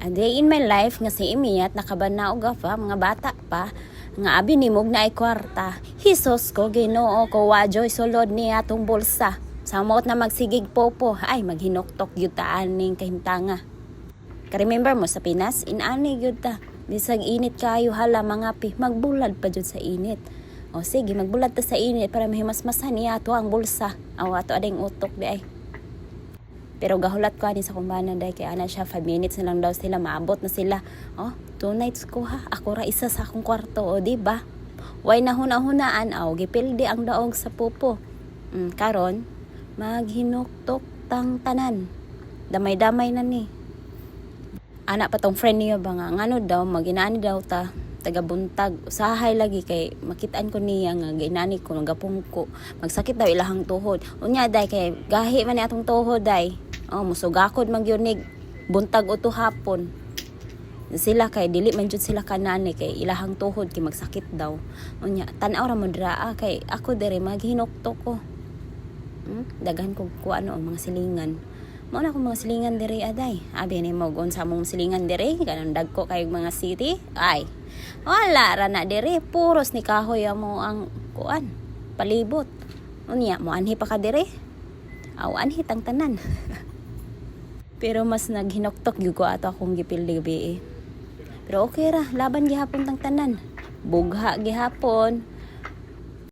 A day in my life nga si Imiyat nakabanaog pa mga bata pa nga abi nimog na ay kwarta. Hisos ko Ginoo ko wajoy sulod ni atong bulsa. Samot na magsigig popo ay maghinoktok gyud ta aning kahimtanga. Ka-remember mo sa Pinas inani gyud ta. Bisag init kayo hala mga pi magbulad pa jud sa init. O sige magbulad ta sa init para mahimasmasan niya ato ang bulsa. Aw ato ading utok di ay. Pero gahulat ko ani sa kumbana day kay ana siya 5 minutes na lang daw sila maabot na sila. Oh, 2 nights ko ha. Ako ra isa sa akong kwarto o di ba? Way na hunahunaan aw gipildi ang daog sa pupo. Karon maghinuktok tang tanan. Damay-damay na ni. Ana pa tong friend niya ba nga ngano daw maginani daw ta tagabuntag usahay lagi kay makitaan ko niya nga ginani ko nagapong ko magsakit daw ilahang tuhod unya day kay gahi man ni atong tuhod day musugakod magyunig buntag uto hapon sila kay dili man jud sila kanani kay ilahang tuhod kay magsakit daw unya tan-aw ra mo draa kay ako dere maghinuktok ko daghan ko ano ang mga silingan mo na akong mga silingan dere aday abi ni mo gon sa mong silingan dere kanang dagko kay mga city ay wala ra na dere puros ni kahoy mo ang kuan palibot unya mo anhi pa ka dere aw anhi tang tanan pero mas naghinoktok gyud ko ato akong gipildi gabi pero okay ra laban gihapon tang tanan bugha gihapon